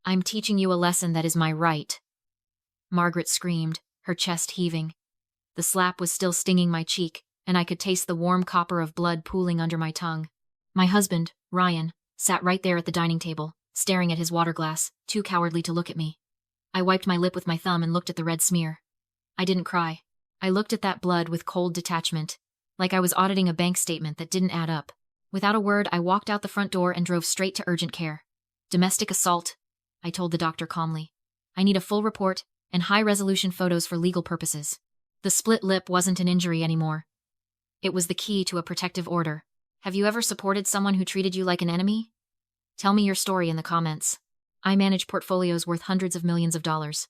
I'm teaching you a lesson that is my right. Margaret screamed, her chest heaving. The slap was still stinging my cheek, and I could taste the warm copper of blood pooling under my tongue. My husband, Ryan, sat right there at the dining table, staring at his water glass, too cowardly to look at me. I wiped my lip with my thumb and looked at the red smear. I didn't cry. I looked at that blood with cold detachment, like I was auditing a bank statement that didn't add up. Without a word, I walked out the front door and drove straight to urgent care. Domestic assault, I told the doctor calmly. I need a full report and high-resolution photos for legal purposes. The split lip wasn't an injury anymore. It was the key to a protective order. Have you ever supported someone who treated you like an enemy? Tell me your story in the comments. I manage portfolios worth hundreds of millions of dollars.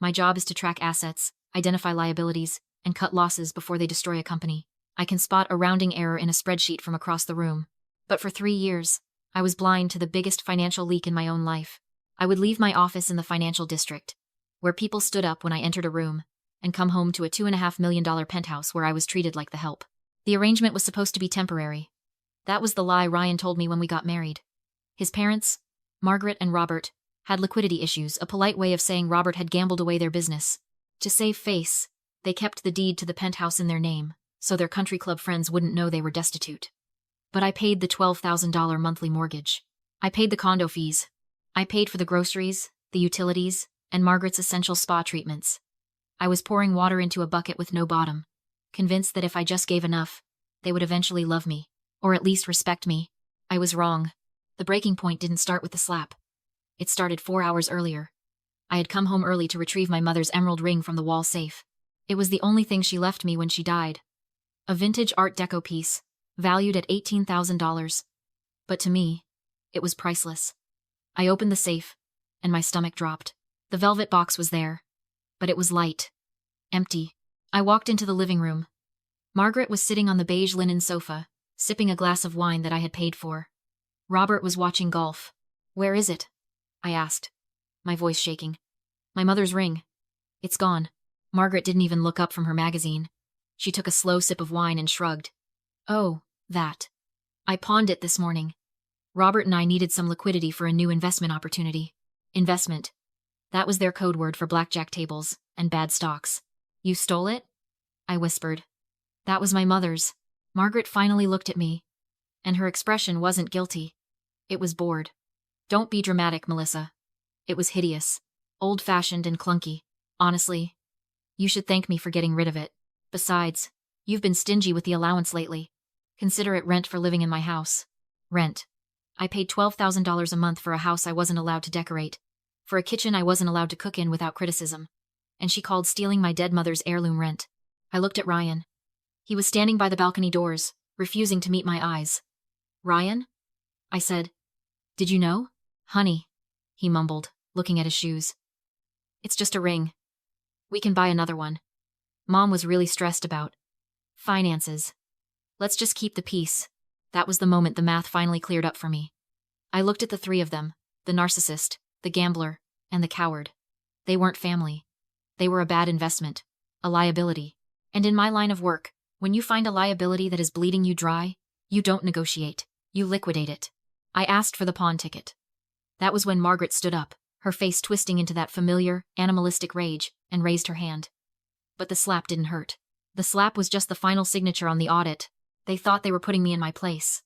My job is to track assets, identify liabilities, and cut losses before they destroy a company. I can spot a rounding error in a spreadsheet from across the room. But for 3 years, I was blind to the biggest financial leak in my own life. I would leave my office in the financial district, where people stood up when I entered a room, and come home to a $2.5 million penthouse where I was treated like the help. The arrangement was supposed to be temporary. That was the lie Ryan told me when we got married. His parents, Margaret and Robert, had liquidity issues, a polite way of saying Robert had gambled away their business. To save face, they kept the deed to the penthouse in their name, so their country club friends wouldn't know they were destitute. But I paid the $12,000 monthly mortgage. I paid the condo fees. I paid for the groceries, the utilities, and Margaret's essential spa treatments. I was pouring water into a bucket with no bottom, convinced that if I just gave enough, they would eventually love me, or at least respect me. I was wrong. The breaking point didn't start with the slap. It started 4 hours earlier. I had come home early to retrieve my mother's emerald ring from the wall safe. It was the only thing she left me when she died. A vintage Art Deco piece, valued at $18,000. But to me, it was priceless. I opened the safe, and my stomach dropped. The velvet box was there, but it was light, empty. I walked into the living room. Margaret was sitting on the beige linen sofa, sipping a glass of wine that I had paid for. Robert was watching golf. "Where is it?" I asked, my voice shaking. "My mother's ring. It's gone." Margaret didn't even look up from her magazine. She took a slow sip of wine and shrugged. "Oh, that. I pawned it this morning. Robert and I needed some liquidity for a new investment opportunity." Investment. That was their code word for blackjack tables and bad stocks. "You stole it?" I whispered. "That was my mother's." Margaret finally looked at me, and her expression wasn't guilty. It was bored. "Don't be dramatic, Melissa." It was hideous, old-fashioned and clunky. "Honestly, you should thank me for getting rid of it. Besides, you've been stingy with the allowance lately. Consider it rent for living in my house." Rent. I paid $12,000 a month for a house I wasn't allowed to decorate, for a kitchen I wasn't allowed to cook in without criticism, and she called stealing my dead mother's heirloom rent. I looked at Ryan. He was standing by the balcony doors, refusing to meet my eyes. "Ryan?" I said. "Did you know?" "Honey," he mumbled, looking at his shoes. "It's just a ring. We can buy another one." Mom was really stressed about finances. "Let's just keep the peace." That was the moment the math finally cleared up for me. I looked at the three of them, the narcissist, the gambler, and the coward. They weren't family. They were a bad investment, a liability. And in my line of work, when you find a liability that is bleeding you dry, you don't negotiate, you liquidate it. I asked for the pawn ticket. That was when Margaret stood up, her face twisting into that familiar, animalistic rage, and raised her hand. But the slap didn't hurt. The slap was just the final signature on the audit. They thought they were putting me in my place.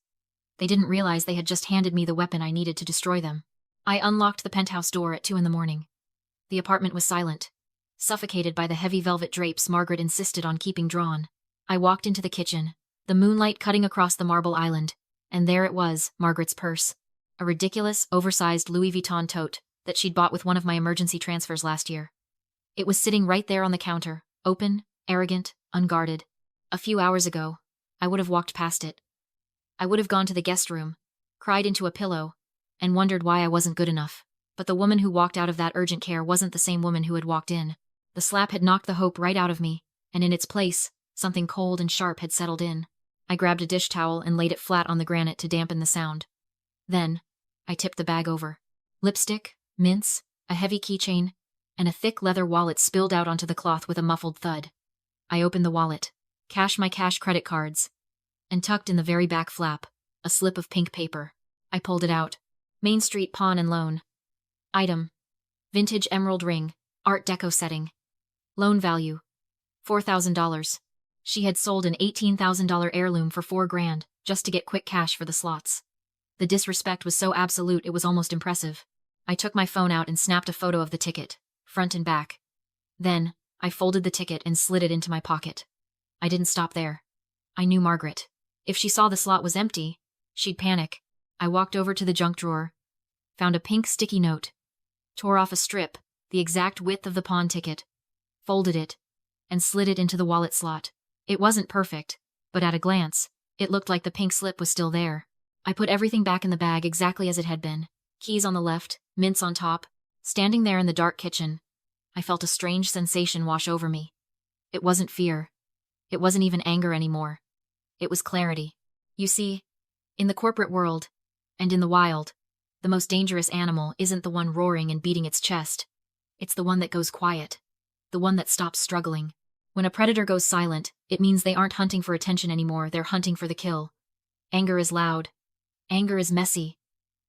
They didn't realize they had just handed me the weapon I needed to destroy them. I unlocked the penthouse door at 2 a.m. The apartment was silent, suffocated by the heavy velvet drapes Margaret insisted on keeping drawn. I walked into the kitchen, the moonlight cutting across the marble island, and there it was, Margaret's purse. A ridiculous, oversized Louis Vuitton tote that she'd bought with one of my emergency transfers last year. It was sitting right there on the counter, open, arrogant, unguarded. A few hours ago, I would have walked past it. I would have gone to the guest room, cried into a pillow, and wondered why I wasn't good enough. But the woman who walked out of that urgent care wasn't the same woman who had walked in. The slap had knocked the hope right out of me, and in its place, something cold and sharp had settled in. I grabbed a dish towel and laid it flat on the granite to dampen the sound. Then, I tipped the bag over. Lipstick, mints, a heavy keychain, and a thick leather wallet spilled out onto the cloth with a muffled thud. I opened the wallet, cashed my cash credit cards, and tucked in the very back flap, a slip of pink paper. I pulled it out. Main Street Pawn and Loan. Item: vintage emerald ring, Art Deco setting. Loan value: $4,000. She had sold an $18,000 heirloom for $4,000 just to get quick cash for the slots. The disrespect was so absolute it was almost impressive. I took my phone out and snapped a photo of the ticket, front and back. Then, I folded the ticket and slid it into my pocket. I didn't stop there. I knew Margaret. If she saw the slot was empty, she'd panic. I walked over to the junk drawer, found a pink sticky note, tore off a strip, the exact width of the pawn ticket, folded it, and slid it into the wallet slot. It wasn't perfect, but at a glance, it looked like the pink slip was still there. I put everything back in the bag exactly as it had been. Keys on the left, mints on top. Standing there in the dark kitchen, I felt a strange sensation wash over me. It wasn't fear. It wasn't even anger anymore. It was clarity. You see, in the corporate world, and in the wild, the most dangerous animal isn't the one roaring and beating its chest. It's the one that goes quiet. The one that stops struggling. When a predator goes silent, it means they aren't hunting for attention anymore, they're hunting for the kill. Anger is loud. Anger is messy.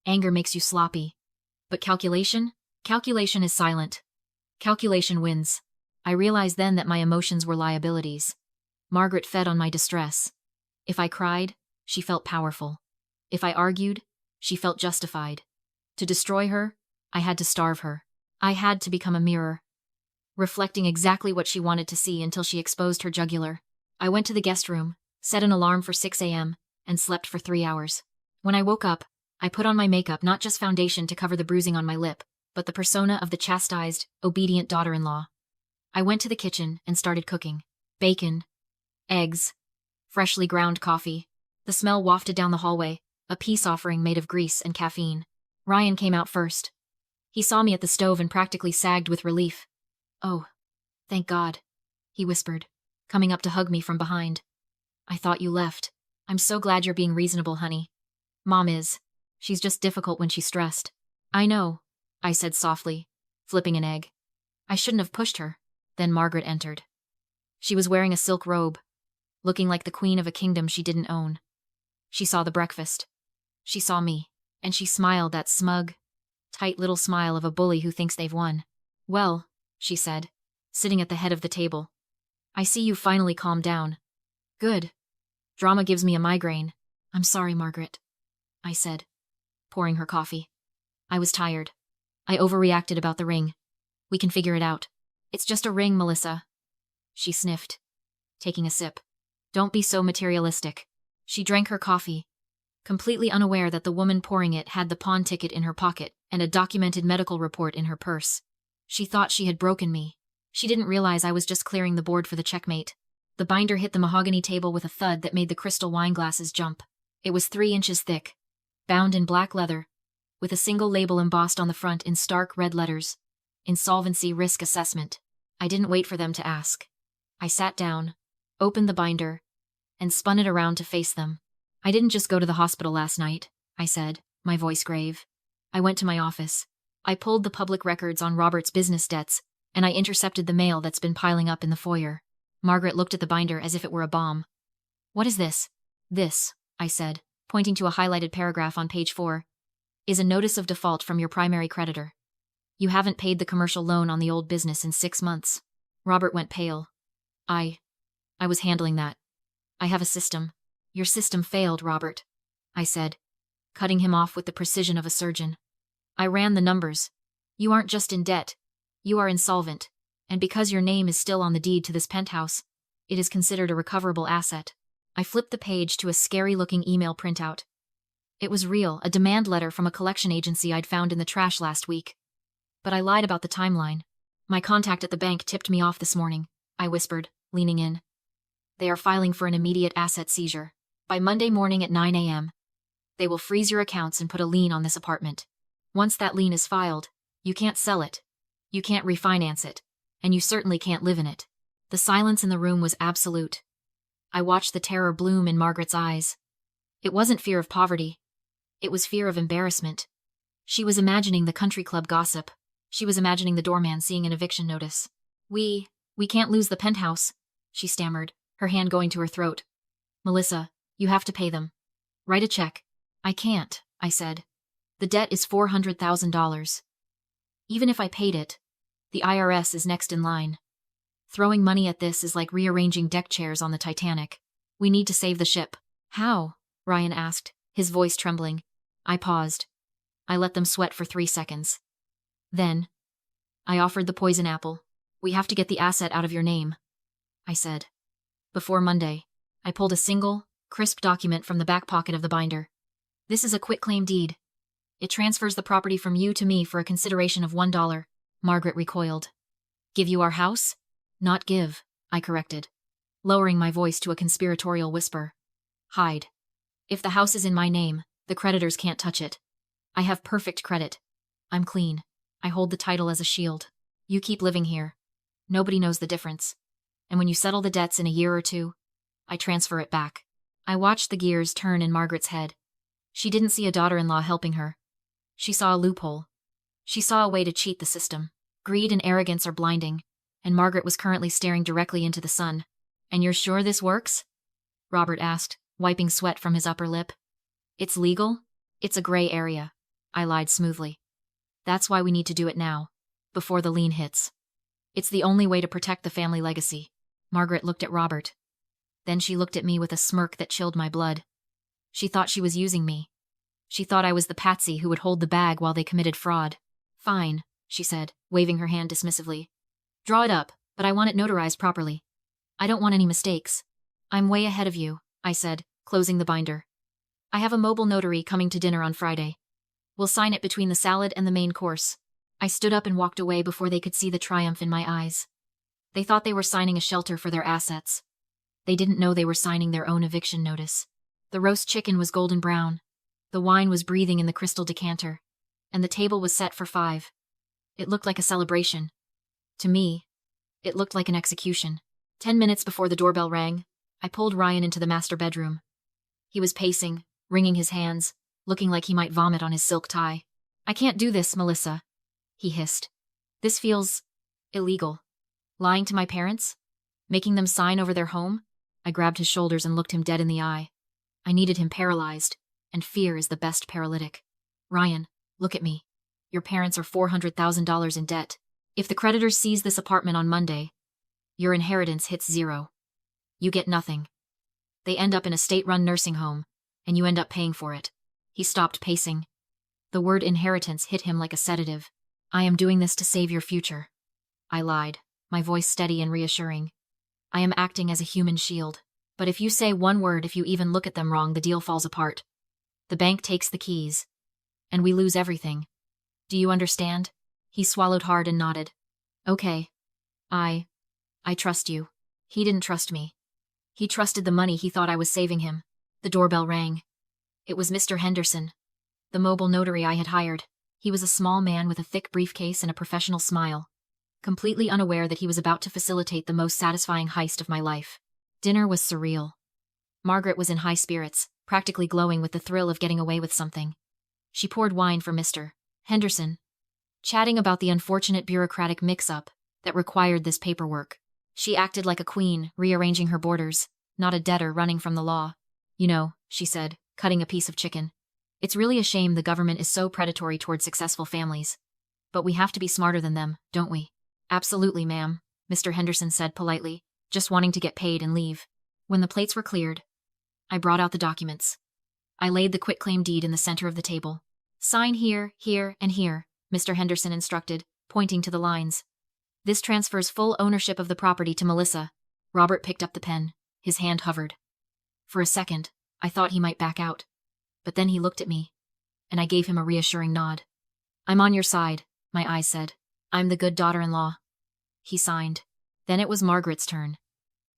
Anger makes you sloppy. But calculation? Calculation is silent. Calculation wins. I realized then that my emotions were liabilities. Margaret fed on my distress. If I cried, she felt powerful. If I argued, she felt justified. To destroy her, I had to starve her. I had to become a mirror, reflecting exactly what she wanted to see until she exposed her jugular. I went to the guest room, set an alarm for 6 a.m., and slept for 3 hours. When I woke up, I put on my makeup, not just foundation to cover the bruising on my lip, but the persona of the chastised, obedient daughter-in-law. I went to the kitchen and started cooking. Bacon, eggs, freshly ground coffee. The smell wafted down the hallway, a peace offering made of grease and caffeine. Ryan came out first. He saw me at the stove and practically sagged with relief. "Oh, thank God," he whispered, coming up to hug me from behind. "I thought you left. I'm so glad you're being reasonable, honey. Mom is. She's just difficult when she's stressed." "I know," I said softly, flipping an egg. I shouldn't have pushed her. Then Margaret entered. She was wearing a silk robe, looking like the queen of a kingdom she didn't own. She saw the breakfast. She saw me, and she smiled, that smug, tight little smile of a bully who thinks they've won. "Well," she said, sitting at the head of the table, "I see you finally calmed down. Good. Drama gives me a migraine." "I'm sorry, Margaret," I said, pouring her coffee. "I was tired. I overreacted about the ring. We can figure it out." "It's just a ring, Melissa." She sniffed, taking a sip. "Don't be so materialistic." She drank her coffee, completely unaware that the woman pouring it had the pawn ticket in her pocket and a documented medical report in her purse. She thought she had broken me. She didn't realize I was just clearing the board for the checkmate. The binder hit the mahogany table with a thud that made the crystal wine glasses jump. It was 3 inches thick, bound in black leather, with a single label embossed on the front in stark red letters: Insolvency Risk Assessment. I didn't wait for them to ask. I sat down, opened the binder, and spun it around to face them. "I didn't just go to the hospital last night," I said, my voice grave. "I went to my office. I pulled the public records on Robert's business debts, and I intercepted the mail that's been piling up in the foyer." Margaret looked at the binder as if it were a bomb. "What is this?" "This," I said, pointing to a highlighted paragraph on page 4, "is a notice of default from your primary creditor. You haven't paid the commercial loan on the old business in 6 months." Robert went pale. I was handling that. "I have a system." "Your system failed, Robert," I said, cutting him off with the precision of a surgeon. "I ran the numbers. You aren't just in debt. You are insolvent. And because your name is still on the deed to this penthouse, it is considered a recoverable asset." I flipped the page to a scary-looking email printout. It was real, a demand letter from a collection agency I'd found in the trash last week. But I lied about the timeline. "My contact at the bank tipped me off this morning," I whispered, leaning in. "They are filing for an immediate asset seizure. By Monday morning at 9 a.m. They will freeze your accounts and put a lien on this apartment. Once that lien is filed, you can't sell it. You can't refinance it. And you certainly can't live in it." The silence in the room was absolute. I watched the terror bloom in Margaret's eyes. It wasn't fear of poverty. It was fear of embarrassment. She was imagining the country club gossip. She was imagining the doorman seeing an eviction notice. We can't lose the penthouse," she stammered, her hand going to her throat. "Melissa, you have to pay them. Write a check." "I can't," I said. "The debt is $400,000. Even if I paid it, the IRS is next in line. Throwing money at this is like rearranging deck chairs on the Titanic. We need to save the ship. How? Ryan asked, his voice trembling. I paused. I let them sweat for 3 seconds. Then, I offered the poison apple. We have to get the asset out of your name, I said. Before Monday, I pulled a single, crisp document from the back pocket of the binder. This is a quitclaim deed. It transfers the property from you to me for a consideration of $1. Margaret recoiled. Give you our house? Not give, I corrected, lowering my voice to a conspiratorial whisper. Hide. If the house is in my name, the creditors can't touch it. I have perfect credit. I'm clean. I hold the title as a shield. You keep living here. Nobody knows the difference. And when you settle the debts in a year or two, I transfer it back. I watched the gears turn in Margaret's head. She didn't see a daughter-in-law helping her. She saw a loophole. She saw a way to cheat the system. Greed and arrogance are blinding, and Margaret was currently staring directly into the sun. And you're sure this works? Robert asked, wiping sweat from his upper lip. It's legal? It's a gray area, I lied smoothly. That's why we need to do it now, before the lien hits. It's the only way to protect the family legacy. Margaret looked at Robert. Then she looked at me with a smirk that chilled my blood. She thought she was using me. She thought I was the patsy who would hold the bag while they committed fraud. Fine, she said, waving her hand dismissively. Draw it up, but I want it notarized properly. I don't want any mistakes. I'm way ahead of you, I said, closing the binder. I have a mobile notary coming to dinner on Friday. We'll sign it between the salad and the main course. I stood up and walked away before they could see the triumph in my eyes. They thought they were signing a shelter for their assets. They didn't know they were signing their own eviction notice. The roast chicken was golden brown. The wine was breathing in the crystal decanter. And the table was set for 5. It looked like a celebration. To me, it looked like an execution. 10 minutes before the doorbell rang, I pulled Ryan into the master bedroom. He was pacing, wringing his hands, looking like he might vomit on his silk tie. I can't do this, Melissa, he hissed. This feels illegal. Lying to my parents? Making them sign over their home? I grabbed his shoulders and looked him dead in the eye. I needed him paralyzed, and fear is the best paralytic. Ryan, look at me. Your parents are $400,000 in debt. If the creditors seize this apartment on Monday, your inheritance hits 0. You get nothing. They end up in a state-run nursing home, and you end up paying for it. He stopped pacing. The word inheritance hit him like a sedative. I am doing this to save your future. I lied, my voice steady and reassuring. I am acting as a human shield. But if you say one word, if you even look at them wrong, the deal falls apart. The bank takes the keys. And we lose everything. Do you understand? He swallowed hard and nodded. Okay. I trust you. He didn't trust me. He trusted the money he thought I was saving him. The doorbell rang. It was Mr. Henderson, the mobile notary I had hired. He was a small man with a thick briefcase and a professional smile, completely unaware that he was about to facilitate the most satisfying heist of my life. Dinner was surreal. Margaret was in high spirits, practically glowing with the thrill of getting away with something. She poured wine for Mr. Henderson, chatting about the unfortunate bureaucratic mix-up that required this paperwork. She acted like a queen, rearranging her borders, not a debtor running from the law. You know, she said, cutting a piece of chicken. It's really a shame the government is so predatory toward successful families. But we have to be smarter than them, don't we? Absolutely, ma'am, Mr. Henderson said politely, just wanting to get paid and leave. When the plates were cleared, I brought out the documents. I laid the quitclaim deed in the center of the table. Sign here, here, and here, Mr. Henderson instructed, pointing to the lines. This transfers full ownership of the property to Melissa. Robert picked up the pen. His hand hovered. For a second, I thought he might back out. But then he looked at me, and I gave him a reassuring nod. I'm on your side, my eyes said. I'm the good daughter-in-law. He signed. Then it was Margaret's turn.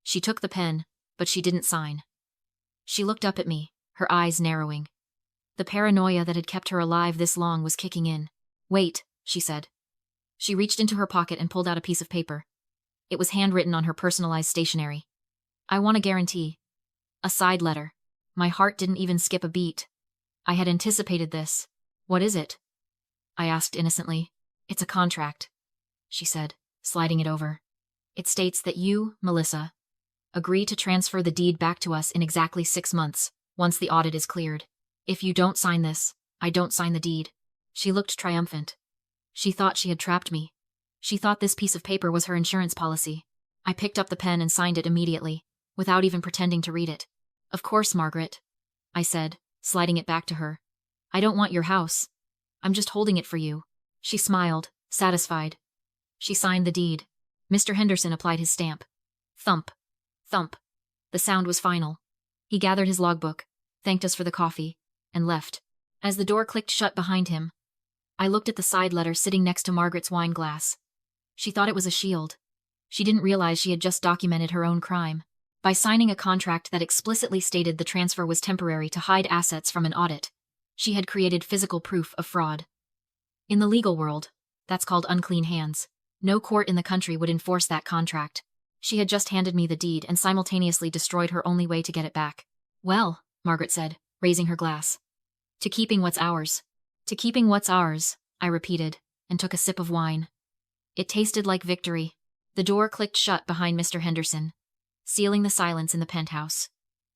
She took the pen, but she didn't sign. She looked up at me, her eyes narrowing. The paranoia that had kept her alive this long was kicking in. Wait, she said. She reached into her pocket and pulled out a piece of paper. It was handwritten on her personalized stationery. I want a guarantee. A side letter. My heart didn't even skip a beat. I had anticipated this. What is it? I asked innocently. It's a contract, she said, sliding it over. It states that you, Melissa, agree to transfer the deed back to us in exactly 6 months, once the audit is cleared. If you don't sign this, I don't sign the deed. She looked triumphant. She thought she had trapped me. She thought this piece of paper was her insurance policy. I picked up the pen and signed it immediately, without even pretending to read it. Of course, Margaret, I said, sliding it back to her. I don't want your house. I'm just holding it for you. She smiled, satisfied. She signed the deed. Mr. Henderson applied his stamp. Thump. Thump. The sound was final. He gathered his logbook, thanked us for the coffee, and left. As the door clicked shut behind him, I looked at the side letter sitting next to Margaret's wine glass. She thought it was a shield. She didn't realize she had just documented her own crime by signing a contract that explicitly stated the transfer was temporary to hide assets from an audit. She had created physical proof of fraud. In the legal world, that's called unclean hands. No court in the country would enforce that contract. She had just handed me the deed and simultaneously destroyed her only way to get it back. Well, Margaret said, raising her glass. To keeping what's ours. To keeping what's ours, I repeated, and took a sip of wine. It tasted like victory. The door clicked shut behind Mr. Henderson, sealing the silence in the penthouse.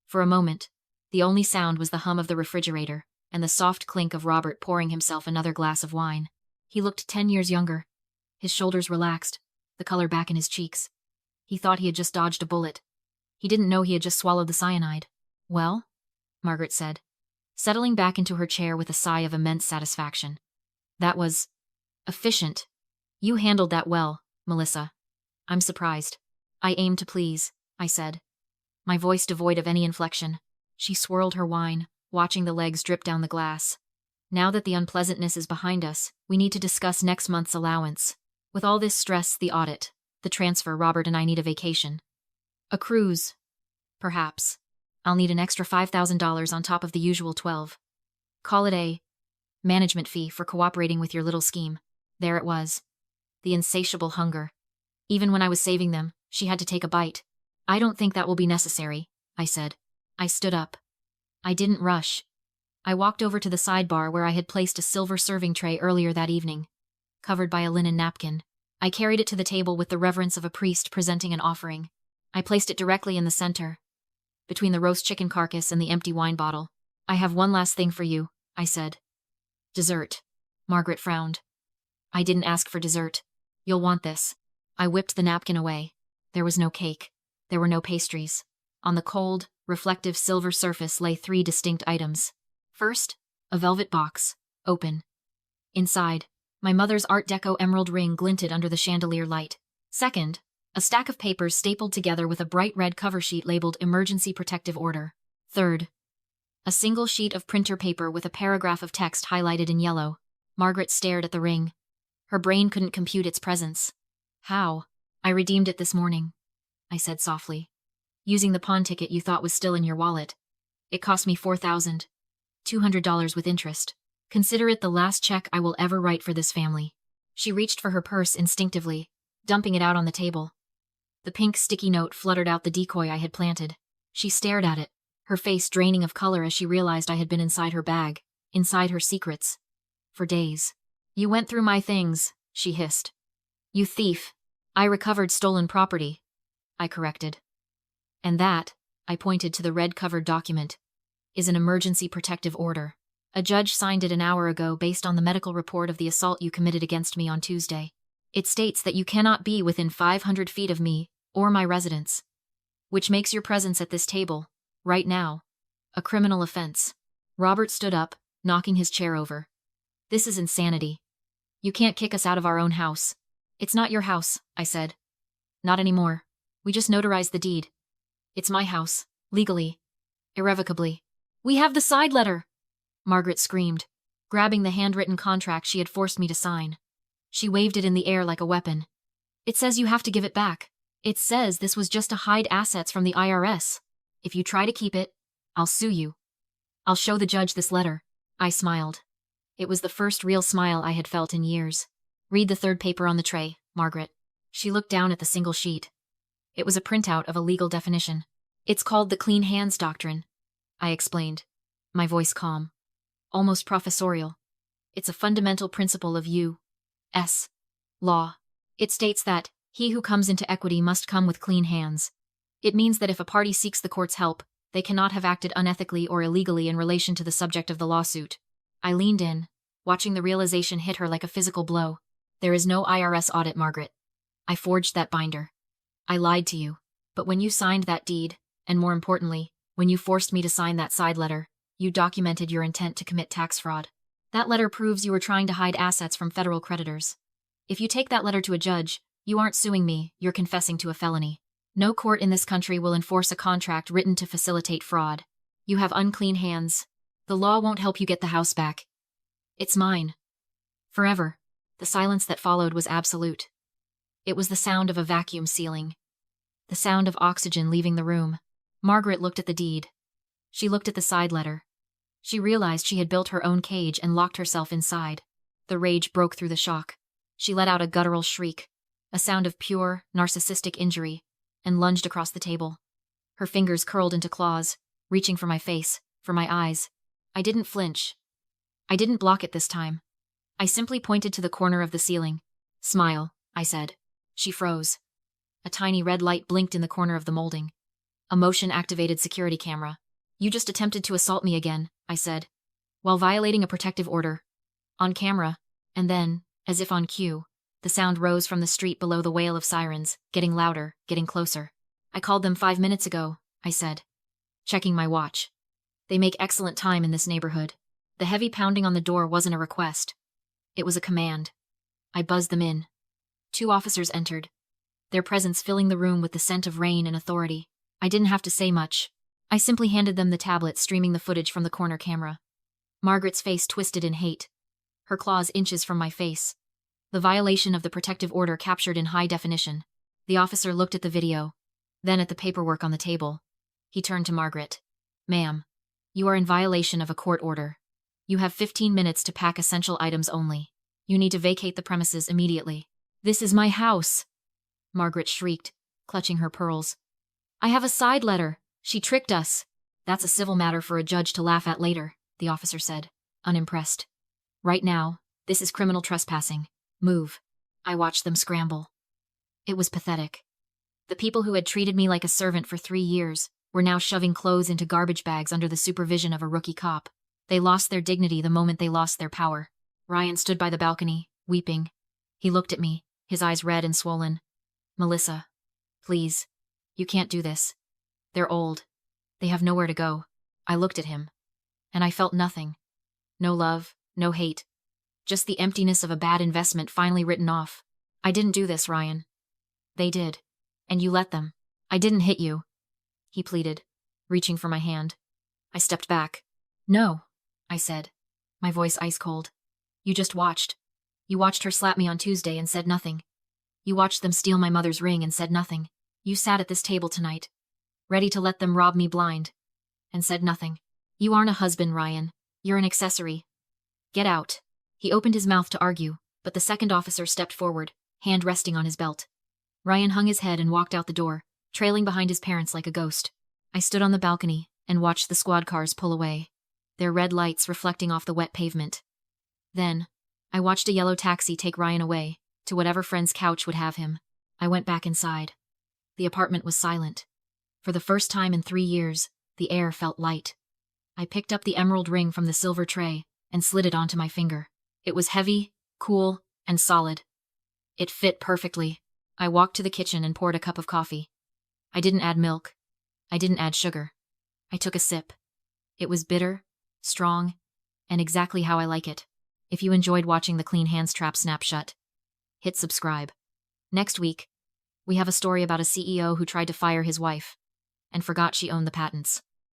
For a moment, the only sound was the hum of the refrigerator and the soft clink of Robert pouring himself another glass of wine. He looked 10 years younger. His shoulders relaxed, the color back in his cheeks. He thought he had just dodged a bullet. He didn't know he had just swallowed the cyanide. Well, Margaret said, settling back into her chair with a sigh of immense satisfaction. That was efficient. You handled that well, Melissa. I'm surprised. I aim to please, I said, my voice devoid of any inflection. She swirled her wine, watching the legs drip down the glass. Now that the unpleasantness is behind us, we need to discuss next month's allowance. With all this stress, the audit, the transfer, Robert and I need a vacation. A cruise. Perhaps. I'll need an extra $5,000 on top of the usual 12. Call it a management fee for cooperating with your little scheme. There it was. The insatiable hunger. Even when I was saving them, she had to take a bite. I don't think that will be necessary, I said. I stood up. I didn't rush. I walked over to the sidebar where I had placed a silver serving tray earlier that evening, covered by a linen napkin. I carried it to the table with the reverence of a priest presenting an offering. I placed it directly in the center, between the roast chicken carcass and the empty wine bottle. I have one last thing for you, I said. Dessert. Margaret frowned. I didn't ask for dessert. You'll want this. I whipped the napkin away. There was no cake. There were no pastries. On the cold, reflective silver surface lay 3 distinct items. First, a velvet box, open. Inside, my mother's Art Deco emerald ring glinted under the chandelier light. Second, a stack of papers stapled together with a bright red cover sheet labeled Emergency Protective Order. Third, a single sheet of printer paper with a paragraph of text highlighted in yellow. Margaret stared at the ring. Her brain couldn't compute its presence. How? I redeemed it this morning, I said softly. Using the pawn ticket you thought was still in your wallet. It cost me $4,200 with interest. Consider it the last check I will ever write for this family. She reached for her purse instinctively, dumping it out on the table. The pink sticky note fluttered out the decoy I had planted. She stared at it, her face draining of color as she realized I had been inside her bag, inside her secrets. For days. You went through my things, she hissed. You thief. I recovered stolen property, I corrected. And that, I pointed to the red-covered document, is an emergency protective order. A judge signed it an hour ago based on the medical report of the assault you committed against me on Tuesday. It states that you cannot be within 500 feet of me or my residence, which makes your presence at this table, right now, a criminal offense. Robert stood up, knocking his chair over. This is insanity. You can't kick us out of our own house. It's not your house, I said. Not anymore. We just notarized the deed. It's my house, legally, irrevocably. We have the side letter, Margaret screamed, grabbing the handwritten contract she had forced me to sign. She waved it in the air like a weapon. It says you have to give it back. It says this was just to hide assets from the IRS. If you try to keep it, I'll sue you. I'll show the judge this letter. I smiled. It was the first real smile I had felt in years. Read the third paper on the tray, Margaret. She looked down at the single sheet. It was a printout of a legal definition. It's called the clean hands doctrine, I explained, my voice calm, almost professorial. It's a fundamental principle of U.S. law. It states that he who comes into equity must come with clean hands. It means that if a party seeks the court's help, they cannot have acted unethically or illegally in relation to the subject of the lawsuit. I leaned in, watching the realization hit her like a physical blow. There is no IRS audit, Margaret. I forged that binder. I lied to you. But when you signed that deed, and more importantly, when you forced me to sign that side letter, you documented your intent to commit tax fraud. That letter proves you were trying to hide assets from federal creditors. If you take that letter to a judge, you aren't suing me, you're confessing to a felony. No court in this country will enforce a contract written to facilitate fraud. You have unclean hands. The law won't help you get the house back. It's mine. Forever. The silence that followed was absolute. It was the sound of a vacuum sealing. The sound of oxygen leaving the room. Margaret looked at the deed. She looked at the side letter. She realized she had built her own cage and locked herself inside. The rage broke through the shock. She let out a guttural shriek, a sound of pure, narcissistic injury, and lunged across the table. Her fingers curled into claws, reaching for my face, for my eyes. I didn't flinch. I didn't block it this time. I simply pointed to the corner of the ceiling. Smile, I said. She froze. A tiny red light blinked in the corner of the molding. A motion-activated security camera. You just attempted to assault me again, I said, while violating a protective order. On camera, and then, as if on cue, the sound rose from the street below the wail of sirens, getting louder, getting closer. I called them 5 minutes ago, I said, checking my watch. They make excellent time in this neighborhood. The heavy pounding on the door wasn't a request. It was a command. I buzzed them in. 2 officers entered, their presence filling the room with the scent of rain and authority. I didn't have to say much. I simply handed them the tablet streaming the footage from the corner camera. Margaret's face twisted in hate, her claws inches from my face. The violation of the protective order captured in high definition. The officer looked at the video, then at the paperwork on the table. He turned to Margaret. Ma'am, you are in violation of a court order. You have 15 minutes to pack essential items only. You need to vacate the premises immediately. This is my house, Margaret shrieked, clutching her pearls. I have a side letter. She tricked us. That's a civil matter for a judge to laugh at later, the officer said, unimpressed. Right now, this is criminal trespassing. Move. I watched them scramble. It was pathetic. The people who had treated me like a servant for 3 years were now shoving clothes into garbage bags under the supervision of a rookie cop. They lost their dignity the moment they lost their power. Ryan stood by the balcony, weeping. He looked at me, his eyes red and swollen. Melissa, please. You can't do this. They're old. They have nowhere to go. I looked at him. And I felt nothing. No love, no hate. Just the emptiness of a bad investment finally written off. I didn't do this, Ryan. They did. And you let them. I didn't hit you, he pleaded, reaching for my hand. I stepped back. No, I said, my voice ice cold. You just watched. You watched her slap me on Tuesday and said nothing. You watched them steal my mother's ring and said nothing. You sat at this table tonight, ready to let them rob me blind, and said nothing. You aren't a husband, Ryan. You're an accessory. Get out. He opened his mouth to argue, but the second officer stepped forward, hand resting on his belt. Ryan hung his head and walked out the door, trailing behind his parents like a ghost. I stood on the balcony and watched the squad cars pull away, their red lights reflecting off the wet pavement. Then, I watched a yellow taxi take Ryan away, to whatever friend's couch would have him. I went back inside. The apartment was silent. For the first time in 3 years, the air felt light. I picked up the emerald ring from the silver tray and slid it onto my finger. It was heavy, cool, and solid. It fit perfectly. I walked to the kitchen and poured a cup of coffee. I didn't add milk. I didn't add sugar. I took a sip. It was bitter, strong, and exactly how I like it. If you enjoyed watching the Clean Hands Trap snap shut, hit subscribe. Next week, we have a story about a CEO who tried to fire his wife and forgot she owned the patents.